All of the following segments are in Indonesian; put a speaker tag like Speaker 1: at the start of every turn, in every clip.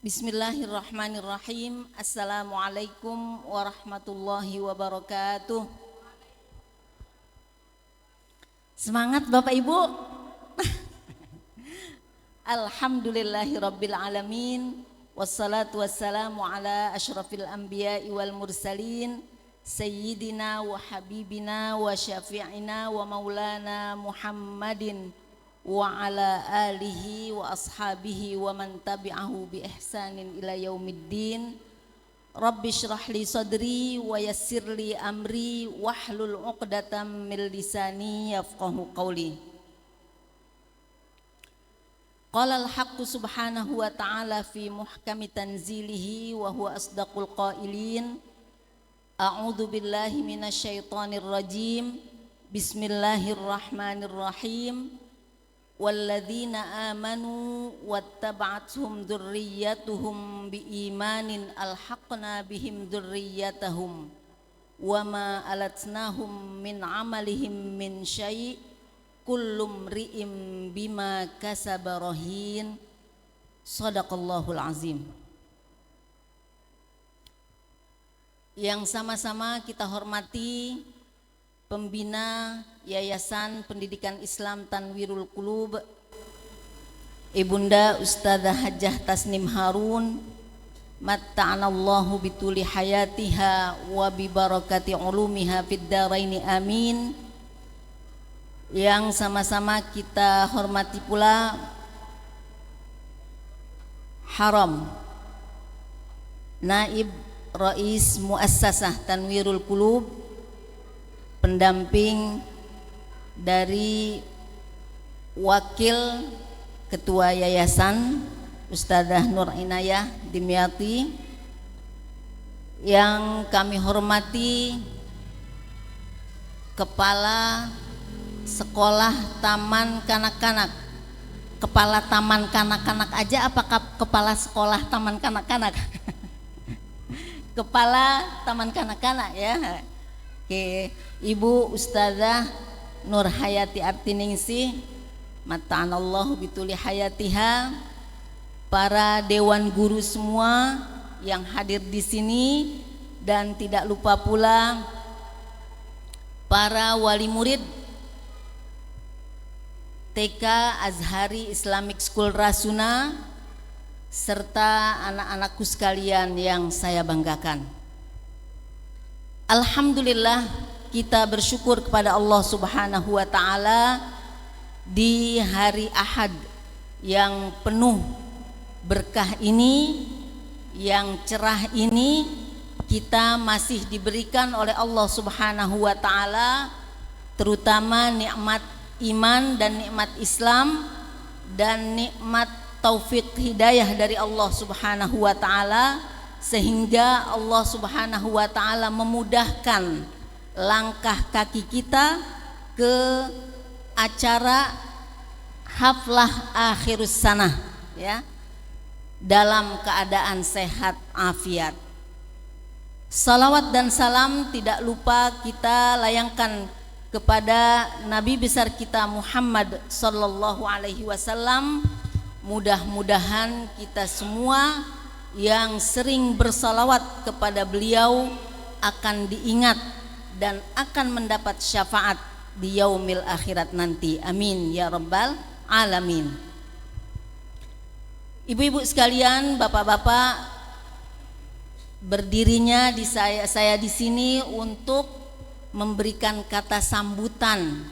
Speaker 1: Bismillahirrahmanirrahim. Assalamualaikum warahmatullahi wabarakatuh. Semangat Bapak Ibu. Alhamdulillahirabbil alamin. Wassalatu wassalamu ala asyrafil anbiya'i wal mursalin sayyidina wa habibina wa syafi'ina wa maulana Muhammadin wa ala alihi wa ashabihi wa man tabi'ahu bi ihsanin ila yaumiddin. Rabbi shrah li sadri wa yassir li amri wahlul 'uqdatam min lisani yafqahu qawli. Qala al-haqqu subhanahu wa ta'ala fi muhkami tanzilihi wa huwa asdaqul qailin. A'udzu billahi minasy syaithanir rajim. Bismillahirrahmanirrahim. Walladzina amanu wattaba'athum dzurriyyatuhum biimanin alhaqna bihim dzurriyyatahum wama alatnahum min amalihim min syai' kullu mri'im bima kasaba rahin. Shadaqallahul azim. Yang sama-sama kita hormati Pembina Yayasan Pendidikan Islam Tanwirul Qulub, Ibunda Ustadzah Hajjah Tasnim Harun, matta'anallahu bituli hayatiha wa bi barakati ulumiha fid dharaini amin. Yang sama-sama kita hormati pula Haram Naib Rais Muassasah Tanwirul Qulub, pendamping dari Wakil Ketua Yayasan Ustadzah Nur Inayah Dimyati. Yang kami hormati Kepala Sekolah Taman Kanak-Kanak. Kepala Taman Kanak-Kanak aja apakah Kepala Sekolah Taman Kanak-Kanak? Kepala Taman Kanak-Kanak ya. Oke, Ibu Ustadzah Nur Hayati Artiningsih, matta'anallahu bituli hayatiha, para dewan guru semua yang hadir di sini, dan tidak lupa pula para wali murid TK Azhari Islamic School Rasuna serta anak-anakku sekalian yang saya banggakan. Alhamdulillah, kita bersyukur kepada Allah Subhanahu wa ta'ala di hari Ahad yang penuh berkah ini, yang cerah ini, kita masih diberikan oleh Allah Subhanahu wa ta'ala terutama nikmat iman dan nikmat Islam dan nikmat taufik hidayah dari Allah Subhanahu wa ta'ala, sehingga Allah Subhanahu wa ta'ala memudahkan langkah kaki kita ke acara haflah akhirus sanah ya, dalam keadaan sehat afiat. Salawat dan salam tidak lupa kita layangkan kepada Nabi besar kita Muhammad sallallahu alaihi wasallam. Mudah-mudahan kita semua yang sering bersalawat kepada beliau akan diingat dan akan mendapat syafaat di yaumil akhirat nanti. Amin ya rabbal alamin. Ibu-ibu sekalian, bapak-bapak, berdirinya di saya di sini untuk memberikan kata sambutan.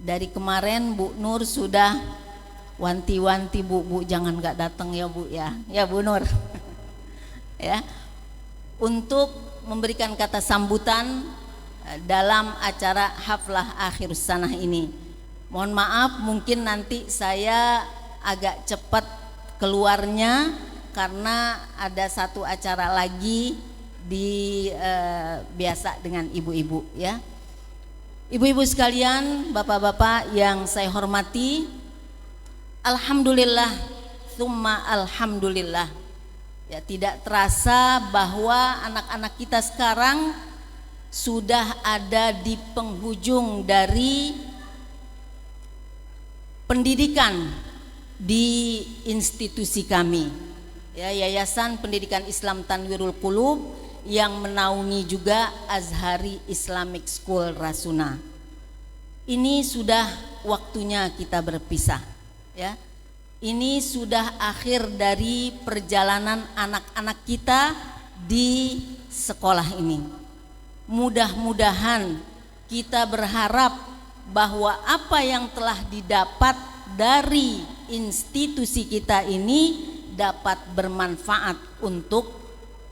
Speaker 1: Dari kemarin Bu Nur sudah wanti-wanti bu jangan nggak datang ya Bu ya Bu Nur ya, untuk memberikan kata sambutan dalam acara haflah akhirus sanah ini. Mohon maaf mungkin nanti saya agak cepat keluarnya karena ada satu acara lagi di biasa dengan ibu-ibu ya. Ibu-ibu sekalian, bapak-bapak yang saya hormati, alhamdulillah tsumma alhamdulillah ya, tidak terasa bahwa anak-anak kita sekarang sudah ada di penghujung dari pendidikan di institusi kami. ya, Yayasan Pendidikan Islam Tanwirul Qulub yang menaungi juga Azhari Islamic School Rasuna. Ini sudah waktunya kita berpisah, ya. Ini sudah akhir dari perjalanan anak-anak kita di sekolah ini. Mudah-mudahan kita berharap bahwa apa yang telah didapat dari institusi kita ini dapat bermanfaat untuk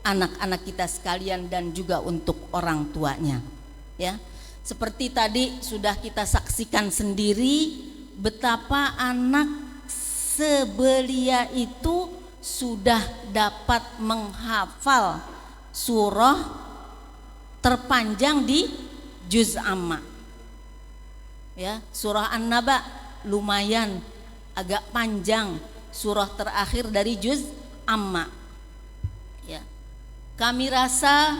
Speaker 1: anak-anak kita sekalian dan juga untuk orang tuanya, ya. Seperti tadi sudah kita saksikan sendiri betapa anak sebelia itu sudah dapat menghafal surah terpanjang di juz amma, ya. Surah An-Naba lumayan agak panjang, surah terakhir dari juz amma, ya. Kami rasa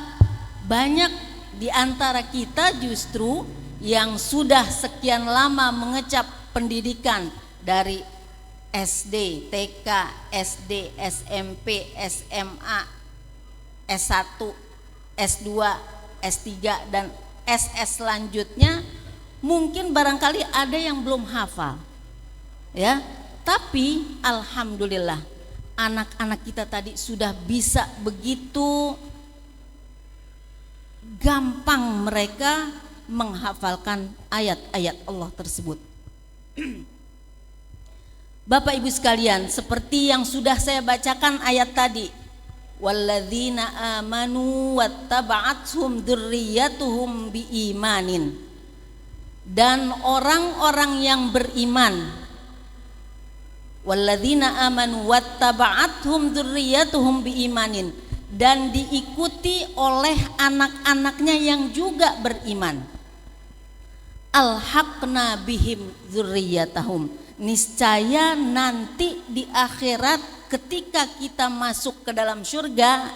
Speaker 1: banyak di antara kita justru yang sudah sekian lama mengecap pendidikan dari SD, TK, SD, SMP, SMA, S1, S2, S3 dan SS selanjutnya, mungkin barangkali ada yang belum hafal, ya. Tapi alhamdulillah anak-anak kita tadi sudah bisa begitu gampang mereka menghafalkan ayat-ayat Allah tersebut. Bapak Ibu sekalian, seperti yang sudah saya bacakan ayat tadi, walladzina amanu wattaba'athum dzurriyyatuhum biimanin, dan orang-orang yang beriman, walladzina amanu wattaba'athum dzurriyyatuhum biimanin, dan diikuti oleh anak-anaknya yang juga beriman. Alhaqna bihim dzurriyyatahum, niscaya nanti di akhirat ketika kita masuk ke dalam surga,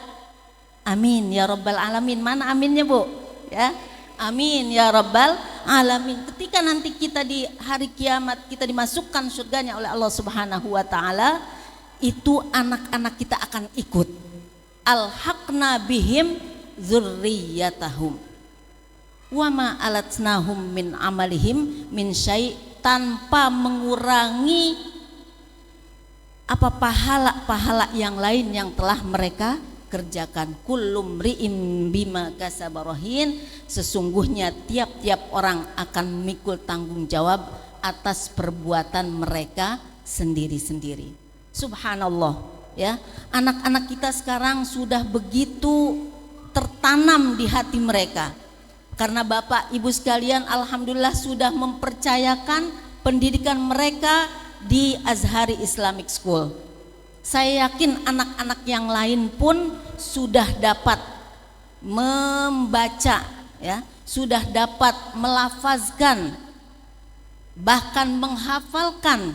Speaker 1: amin ya rabbal alamin. Mana aminnya, Bu? Ya, amin ya rabbal alamin. Ketika nanti kita di hari kiamat kita dimasukkan surganya oleh Allah Subhanahu wa taala, itu anak-anak kita akan ikut. Alhaqna bihim dzurriyyatahum wama alatnahum min amalihim min syai', tanpa mengurangi apa pahala-pahala yang lain yang telah mereka kerjakan. Kullum ri'im bima kasabarahin, sesungguhnya tiap-tiap orang akan memikul tanggung jawab atas perbuatan mereka sendiri-sendiri. Subhanallah, ya. Anak-anak kita sekarang sudah begitu tertanam di hati mereka, karena Bapak Ibu sekalian alhamdulillah sudah mempercayakan pendidikan mereka di Azhari Islamic School. Saya yakin anak-anak yang lain pun sudah dapat membaca, ya, sudah dapat melafazkan, bahkan menghafalkan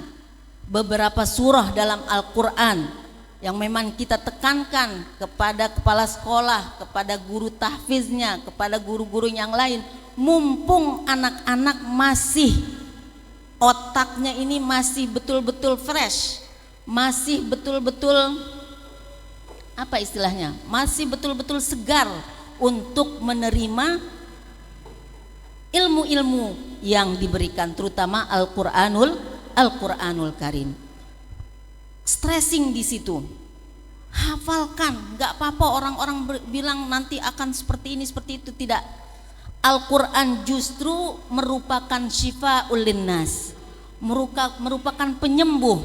Speaker 1: beberapa surah dalam Al-Quran yang memang kita tekankan kepada kepala sekolah, kepada guru tahfiznya, kepada guru-guru yang lain, mumpung anak-anak masih otaknya ini masih betul-betul fresh, masih betul-betul apa istilahnya, masih betul-betul segar untuk menerima ilmu-ilmu yang diberikan, terutama Al-Quranul Karim. Stressing di situ, hafalkan, nggak apa-apa orang-orang bilang nanti akan seperti ini seperti itu, tidak. Al-Quran justru merupakan syifa'ul linnas, merupakan penyembuh,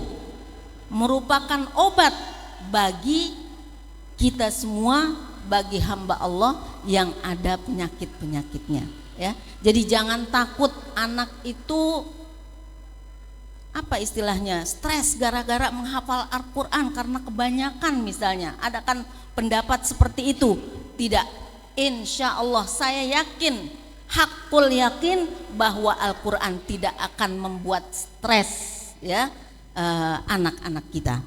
Speaker 1: merupakan obat bagi kita semua, bagi hamba Allah yang ada penyakit-penyakitnya, ya. Jadi jangan takut anak itu apa istilahnya stres gara-gara menghafal Al-Quran karena kebanyakan misalnya, ada kan pendapat seperti itu. Tidak, insya Allah saya yakin, hakul yakin bahwa Al-Quran tidak akan membuat stres, ya, anak-anak kita.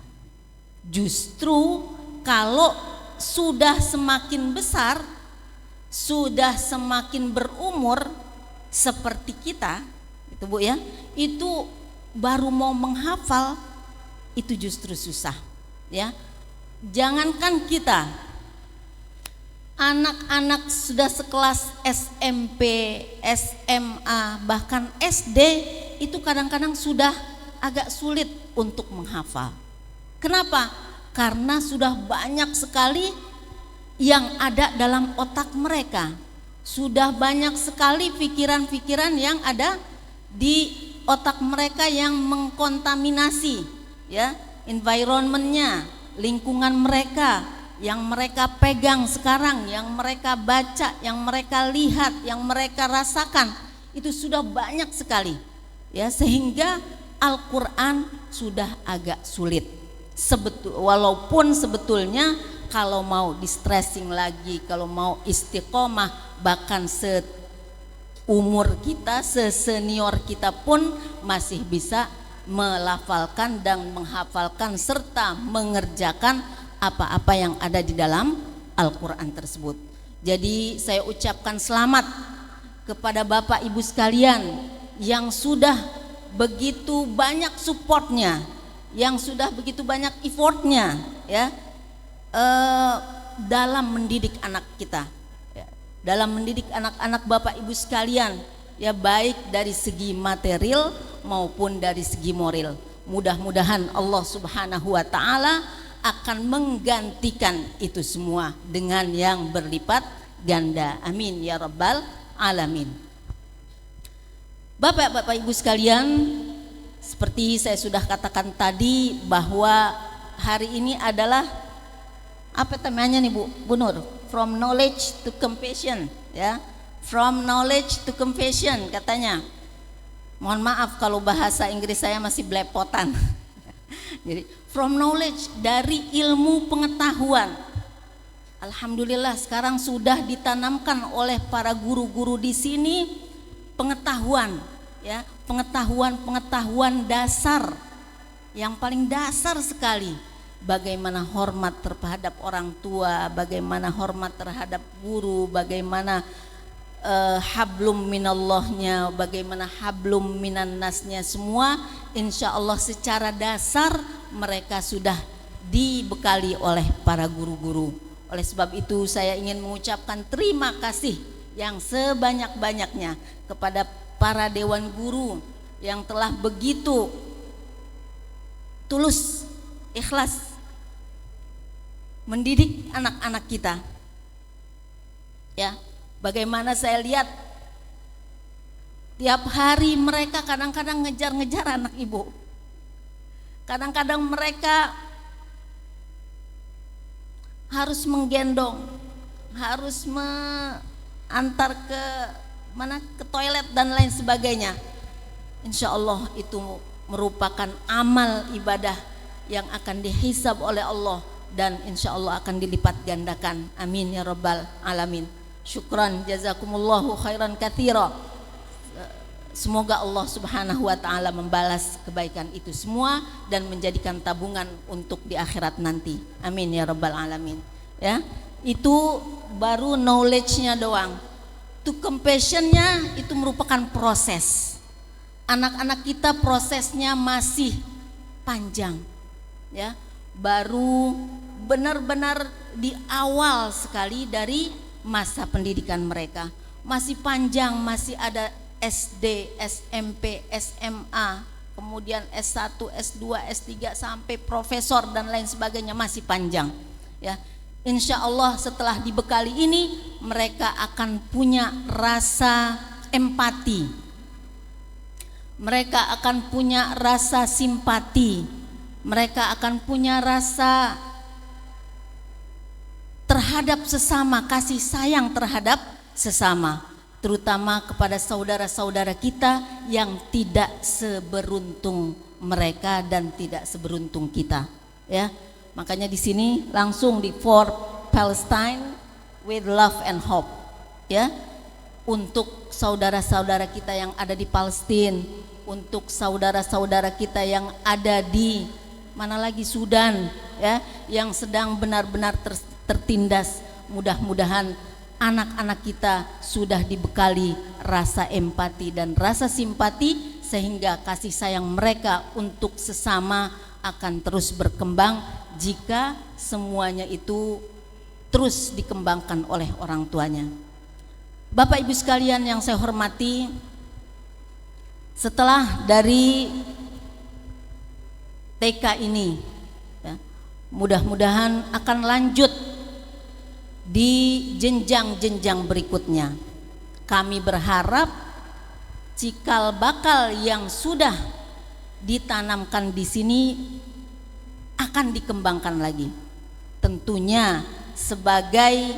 Speaker 1: Justru kalau sudah semakin besar, sudah semakin berumur seperti kita, itu Bu ya, itu baru mau menghafal itu justru susah, ya. Jangankan kita, anak-anak sudah sekelas SMP, SMA, bahkan SD itu kadang-kadang sudah agak sulit untuk menghafal. Kenapa? Karena sudah banyak sekali yang ada dalam otak mereka. Sudah banyak sekali pikiran-pikiran yang ada di otak mereka yang mengkontaminasi ya, environmentnya, lingkungan mereka, yang mereka pegang sekarang, yang mereka baca, yang mereka lihat, yang mereka rasakan, itu sudah banyak sekali ya, sehingga Al-Quran sudah agak sulit. Walaupun sebetulnya kalau mau di stressing lagi, kalau mau istiqomah, bahkan seumur kita, sesenior kita pun masih bisa melafalkan dan menghafalkan serta mengerjakan apa-apa yang ada di dalam Al-Quran tersebut. Jadi saya ucapkan selamat kepada Bapak Ibu sekalian yang sudah begitu banyak supportnya, yang sudah begitu banyak effortnya ya, dalam mendidik anak kita ya, dalam mendidik anak-anak Bapak Ibu sekalian ya, baik dari segi material maupun dari segi moral. Mudah-mudahan Allah Subhanahu wa Ta'ala akan menggantikan itu semua dengan yang berlipat ganda. Amin ya rabbal alamin. Bapak-bapak Ibu sekalian, seperti saya sudah katakan tadi bahwa hari ini adalah apa namanya nih Bu Nur? From knowledge to compassion ya. From knowledge to compassion katanya. Mohon maaf kalau bahasa Inggris saya masih belepotan. Jadi from knowledge, dari ilmu pengetahuan. Alhamdulillah sekarang sudah ditanamkan oleh para guru-guru di sini pengetahuan ya, pengetahuan dasar yang paling dasar sekali. Bagaimana hormat terhadap orang tua, bagaimana hormat terhadap guru, bagaimana hablum minallahnya, bagaimana hablum minan nasnya, semua insya Allah secara dasar mereka sudah dibekali oleh para guru-guru. Oleh sebab itu saya ingin mengucapkan terima kasih yang sebanyak-banyaknya kepada para dewan guru yang telah begitu tulus, ikhlas mendidik anak-anak kita ya. Bagaimana saya lihat tiap hari mereka kadang-kadang ngejar-ngejar anak ibu, kadang-kadang mereka harus menggendong, harus mengantar ke mana, ke toilet dan lain sebagainya. Insya Allah itu merupakan amal ibadah yang akan dihisab oleh Allah dan insya Allah akan dilipat gandakan. Amin ya rabbal alamin. Syukran jazakumullahu khairan katsira. Semoga Allah Subhanahu wa Ta'ala membalas kebaikan itu semua dan menjadikan tabungan untuk di akhirat nanti. Amin ya rabbal alamin. Ya, itu baru knowledge-nya doang. To compassion-nya itu merupakan proses. Anak-anak kita prosesnya masih panjang. Ya, baru benar-benar di awal sekali dari masa pendidikan mereka, masih panjang, masih ada SD, SMP, SMA, kemudian S1, S2, S3 sampai profesor dan lain sebagainya, masih panjang ya. Insya Allah setelah dibekali ini mereka akan punya rasa empati, mereka akan punya rasa simpati, mereka akan punya rasa terhadap sesama, kasih sayang terhadap sesama, terutama kepada saudara-saudara kita yang tidak seberuntung mereka dan tidak seberuntung kita ya. Makanya di sini langsung di For Palestine with love and hope ya, untuk saudara-saudara kita yang ada di Palestina, untuk saudara-saudara kita yang ada di mana lagi, Sudan ya, yang sedang benar-benar tertindas. Mudah-mudahan anak-anak kita sudah dibekali rasa empati dan rasa simpati sehingga kasih sayang mereka untuk sesama akan terus berkembang jika semuanya itu terus dikembangkan oleh orang tuanya. Bapak Ibu sekalian yang saya hormati, setelah dari TK ini ya, mudah-mudahan akan lanjut di jenjang-jenjang berikutnya. Kami berharap cikal bakal yang sudah ditanamkan di sini akan dikembangkan lagi. Tentunya sebagai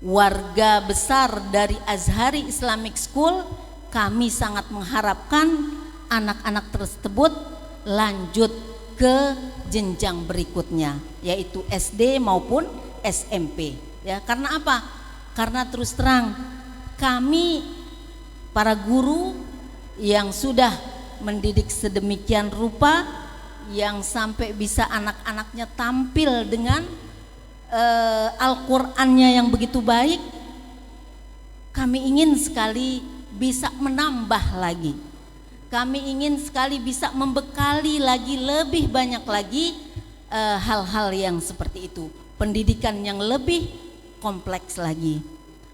Speaker 1: warga besar dari Azhari Islamic School, kami sangat mengharapkan anak-anak tersebut lanjut ke jenjang berikutnya, yaitu SD maupun SMP. Ya, karena apa? Karena terus terang kami para guru yang sudah mendidik sedemikian rupa, yang sampai bisa anak-anaknya tampil dengan Al-Qur'annya yang begitu baik, kami ingin sekali bisa menambah lagi. Kami ingin sekali bisa membekali lagi lebih banyak lagi hal-hal yang seperti itu, pendidikan yang lebih kompleks lagi.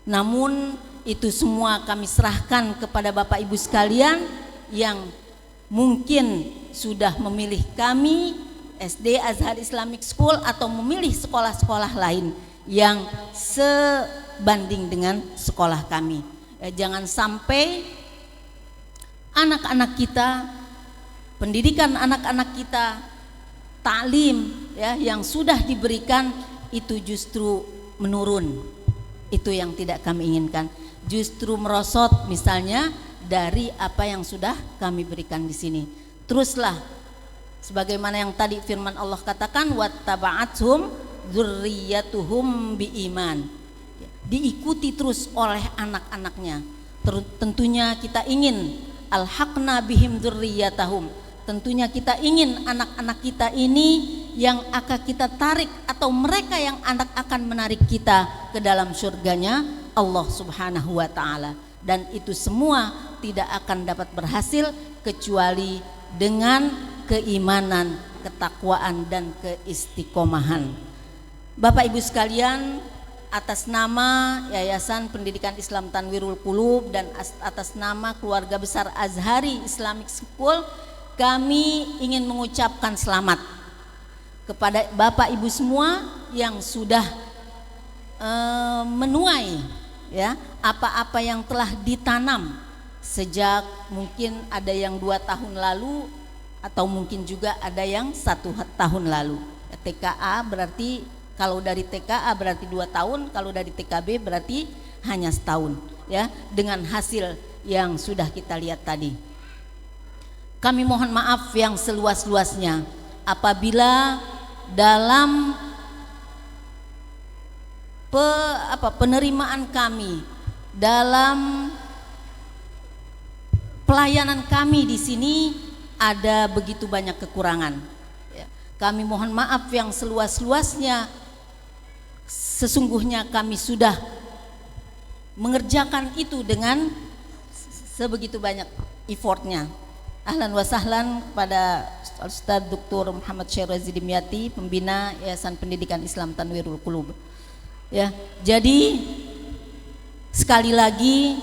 Speaker 1: Namun itu semua kami serahkan kepada Bapak Ibu sekalian yang mungkin sudah memilih kami SD Azhar Islamic School atau memilih sekolah-sekolah lain yang sebanding dengan sekolah kami. Jangan sampai anak-anak kita, pendidikan anak-anak kita, taklim ya yang sudah diberikan itu justru menurun. Itu yang tidak kami inginkan. Justru merosot misalnya dari apa yang sudah kami berikan di sini. Teruslah sebagaimana yang tadi firman Allah katakan, wattaba'athum dzurriyyatuhum biiman. Diikuti terus oleh anak-anaknya. Tentunya kita ingin alhaqna bihim dzurriyyatahum. Tentunya kita ingin anak-anak kita ini yang akan kita tarik atau mereka yang akan menarik kita ke dalam surganya Allah Subhanahu wa taala. Dan itu semua tidak akan dapat berhasil kecuali dengan keimanan, ketakwaan dan keistiqomahan. Bapak Ibu sekalian, atas nama Yayasan Pendidikan Islam Tanwirul Qulub dan atas nama keluarga besar Azhari Islamic School, kami ingin mengucapkan selamat kepada Bapak Ibu semua yang sudah menuai ya apa-apa yang telah ditanam sejak mungkin ada yang 2 tahun lalu atau mungkin juga ada yang 1 tahun lalu. TKA berarti kalau dari TKA berarti 2 tahun, kalau dari TKB berarti hanya setahun ya, dengan hasil yang sudah kita lihat tadi. Kami mohon maaf yang seluas-luasnya apabila dalam penerimaan kami, dalam pelayanan kami di sini ada begitu banyak kekurangan. Kami mohon maaf yang seluas-luasnya. Sesungguhnya kami sudah mengerjakan itu dengan sebegitu banyak effortnya. Ahlan wa sahlan kepada Ustaz Dr. Muhammad Syarazi Dimyati, pembina Yayasan Pendidikan Islam Tanwirul Qulub. Ya, jadi sekali lagi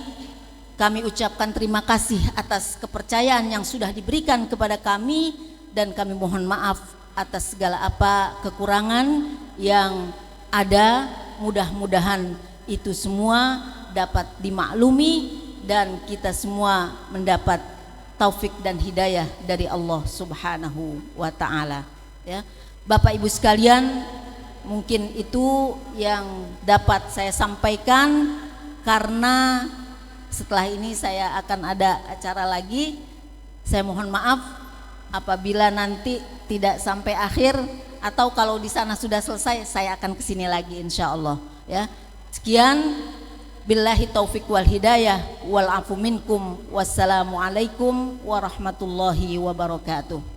Speaker 1: kami ucapkan terima kasih atas kepercayaan yang sudah diberikan kepada kami, dan kami mohon maaf atas segala apa kekurangan yang ada. Mudah-mudahan itu semua dapat dimaklumi dan kita semua mendapat taufik dan hidayah dari Allah Subhanahu wa taala. Ya. Bapak Ibu sekalian, mungkin itu yang dapat saya sampaikan, karena setelah ini saya akan ada acara lagi. Saya mohon maaf apabila nanti tidak sampai akhir, atau kalau di sana sudah selesai saya akan kesini lagi insyaallah ya. Sekian, billahi taufik wal hidayah wal afu minkum. Wassalamualaikum warahmatullahi wabarakatuh.